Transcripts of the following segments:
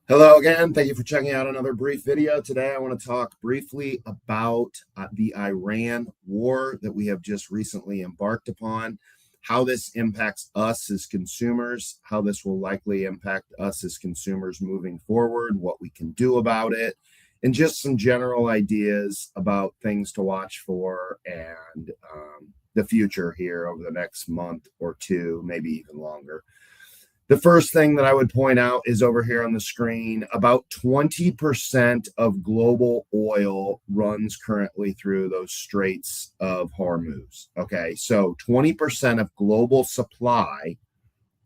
Hello again. Thank you for checking out another brief video. Today, I want to talk briefly about the Iran war that we have just recently embarked upon, how this impacts us as consumers, how this will likely impact us as consumers moving forward, what we can do about it, and just some general ideas about things to watch for and the future here over the next month or two, maybe even longer. The first thing that I would point out is over here on the screen. About 20% of global oil runs currently through those Straits of Hormuz. Okay, so 20% of global supply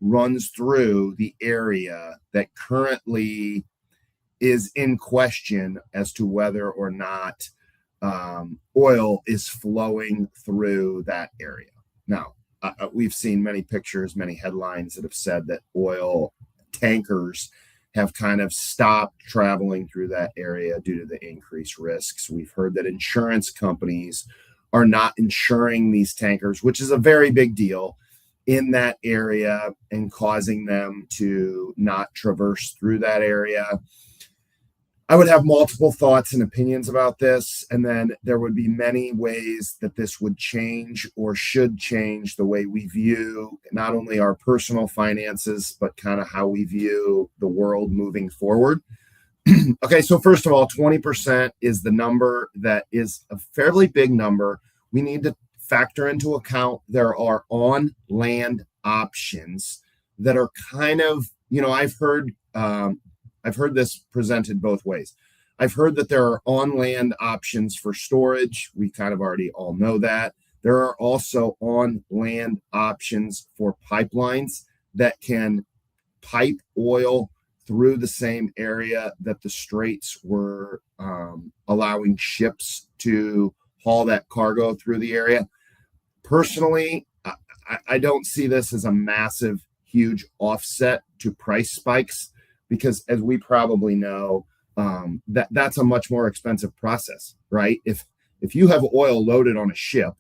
runs through the area that currently is in question as to whether or not oil is flowing through that area. Now, we've seen many pictures, many headlines that have said that oil tankers have kind of stopped traveling through that area due to the increased risks. We've heard that insurance companies are not insuring these tankers, which is a very big deal in that area and causing them to not traverse through that area. I would have multiple thoughts and opinions about this, and then there would be many ways that this would change or should change the way we view not only our personal finances, but kind of how we view the world moving forward. Okay, so first of all, 20% is the number that is a fairly big number. We need to factor into account there are on land options that are kind of, I've heard this presented both ways. I've heard that there are on land options for storage. We kind of already all know that. There are also on land options for pipelines that can pipe oil through the same area that the straits were allowing ships to haul that cargo through the area. Personally, I don't see this as a massive, huge offset to price spikes, because as we probably know, that's a much more expensive process, right? If you have oil loaded on a ship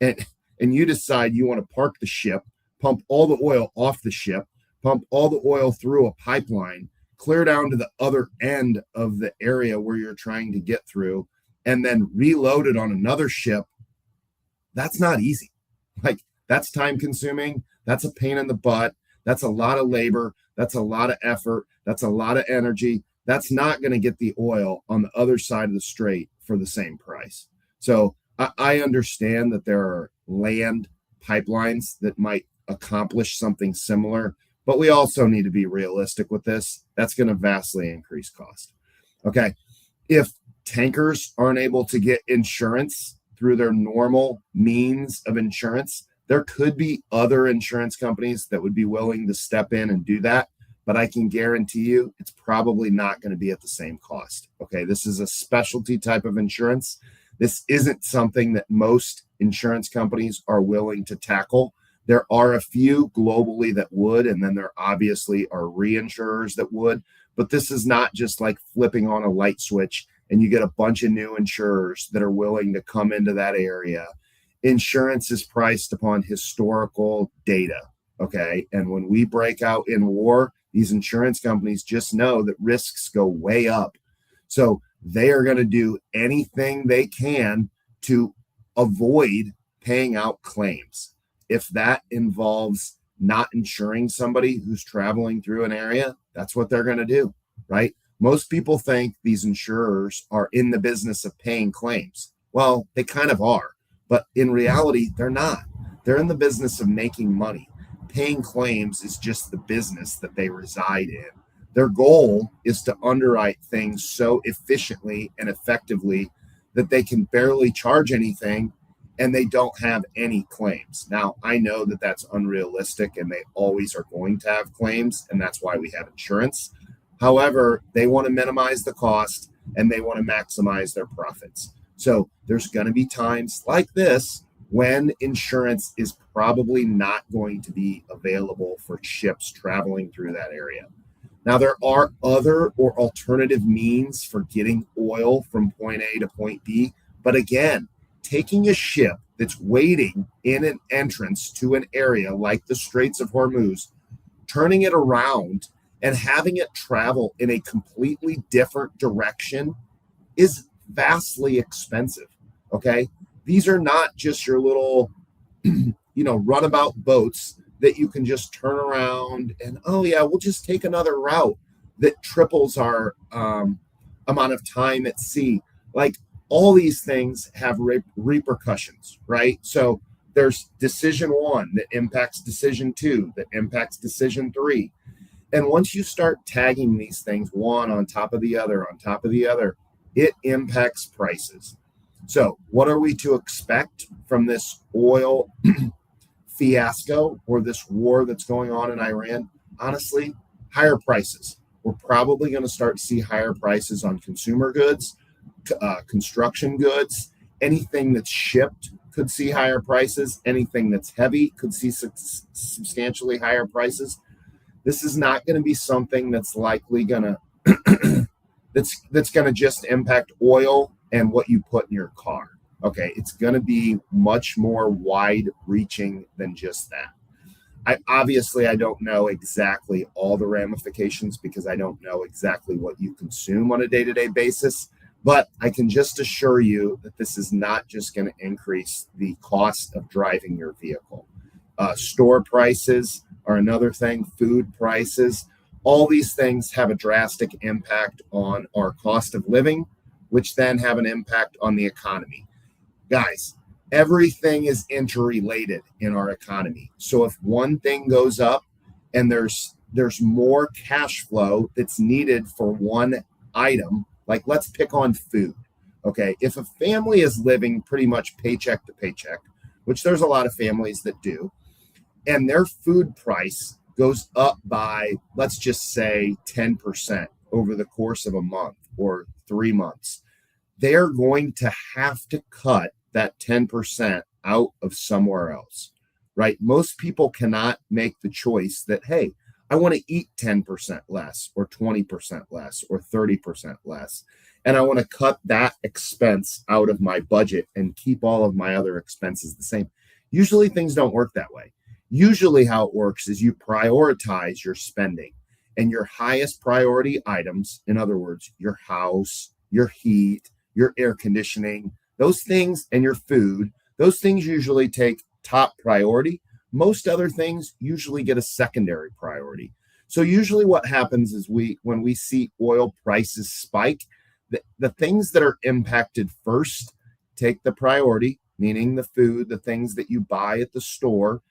and you decide you want to park the ship, pump all the oil off the ship, pump all the oil through a pipeline, clear down to the other end of the area where you're trying to get through, and then reload it on another ship, that's not easy. Like, that's time consuming. That's a pain in the butt. That's a lot of labor. That's a lot of effort. That's a lot of energy. That's not going to get the oil on the other side of the strait for the same price. So I understand that there are land pipelines that might accomplish something similar, but we also need to be realistic with this. That's going to vastly increase cost. Okay. If tankers aren't able to get insurance through their normal means of insurance, there could be other insurance companies that would be willing to step in and do that, but I can guarantee you it's probably not going to be at the same cost. Okay, this is a specialty type of insurance. This isn't something that most insurance companies are willing to tackle. There are a few globally that would, and then there obviously are reinsurers that would, but this is not just like flipping on a light switch and you get a bunch of new insurers that are willing to come into that area. Insurance is priced upon historical data. Okay. And when we break out in war, these insurance companies just know that risks go way up. So they are going to do anything they can to avoid paying out claims. If that involves not insuring somebody who's traveling through an area, that's what they're going to do, right? Most people think these insurers are in the business of paying claims. Well, they kind of are. But in reality, they're not. They're in the business of making money. Paying claims is just the business that they reside in. Their goal is to underwrite things so efficiently and effectively that they can barely charge anything and they don't have any claims. Now, I know that that's unrealistic and they always are going to have claims, and that's why we have insurance. However, they want to minimize the cost and they want to maximize their profits. So there's going to be times like this when insurance is probably not going to be available for ships traveling through that area. Now, there are other or alternative means for getting oil from point A to point B. But again, taking a ship that's waiting in an entrance to an area like the Straits of Hormuz, turning it around And having it travel in a completely different direction is vastly expensive. Okay. These are not just your little, runabout boats that you can just turn around and, oh, yeah, we'll just take another route that triples our amount of time at sea. Like all these things have repercussions, right? So there's decision one that impacts decision two, that impacts decision three. And once you start tagging these things one on top of the other, on top of the other, it impacts prices. So, what are we to expect from this oil fiasco or this war that's going on in Iran? Honestly, higher prices. We're probably going to start to see higher prices on consumer goods, construction goods, anything that's shipped could see higher prices. Anything that's heavy could see substantially higher prices. This is not going to be something that's likely going to that's going to just impact oil and what you put in your car. Okay, it's going to be much more wide reaching than just that. I don't know exactly all the ramifications because I don't know exactly what you consume on a day-to-day basis, but I can just assure you that this is not just going to increase the cost of driving your vehicle. Store prices are another thing, food prices. All these things have a drastic impact on our cost of living, which then have an impact on the economy. Guys, everything is interrelated in our economy. So if one thing goes up and there's more cash flow that's needed for one item, like let's pick on food. Okay, if a family is living pretty much paycheck to paycheck, which there's a lot of families that do, and their food price goes up by, let's just say 10% over the course of a month or 3 months, they are going to have to cut that 10% out of somewhere else, right? Most people cannot make the choice that, hey, I want to eat 10% less or 20% less or 30% less. And I want to cut that expense out of my budget and keep all of my other expenses the same. Usually things don't work that way. Usually how it works is you prioritize your spending and your highest priority items, in other words, your house, your heat, your air conditioning, those things, and your food, those things usually take top priority. Most other things usually get a secondary priority. So usually what happens is when we see oil prices spike, the things that are impacted first take the priority, meaning the food, the things that you buy at the store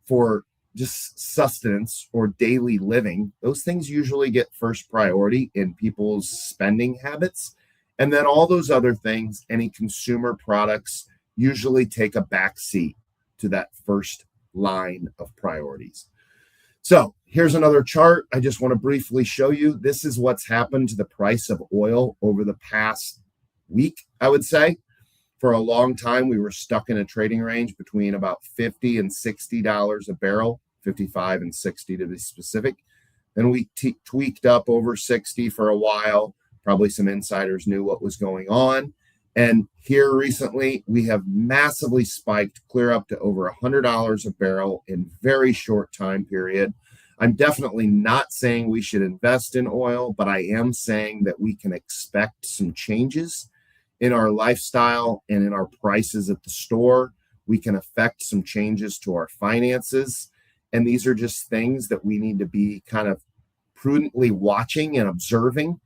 for just sustenance or daily living. Those things usually get first priority in people's spending habits. And then all those other things, any consumer products, usually take a back seat to that first line of priorities. So here's another chart. I just want to briefly show you. This is what's happened to the price of oil over the past week, I would say. For a long time, we were stuck in a trading range between about $50 and $60 a barrel, 55 and 60 to be specific. Then we tweaked up over 60 for a while. Probably some insiders knew what was going on. And here recently, we have massively spiked clear up to over $100 a barrel in very short time period. I'm definitely not saying we should invest in oil, but I am saying that we can expect some changes in our lifestyle and in our prices at the store. We can affect some changes to our finances. And these are just things that we need to be kind of prudently watching and observing.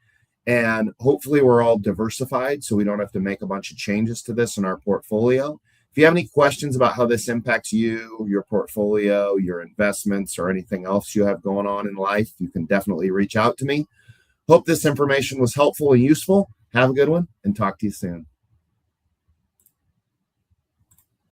And hopefully we're all diversified so we don't have to make a bunch of changes to this in our portfolio. If you have any questions about how this impacts you, your portfolio, your investments, or anything else you have going on in life, you can definitely reach out to me. Hope this information was helpful and useful. Have a good one and talk to you soon.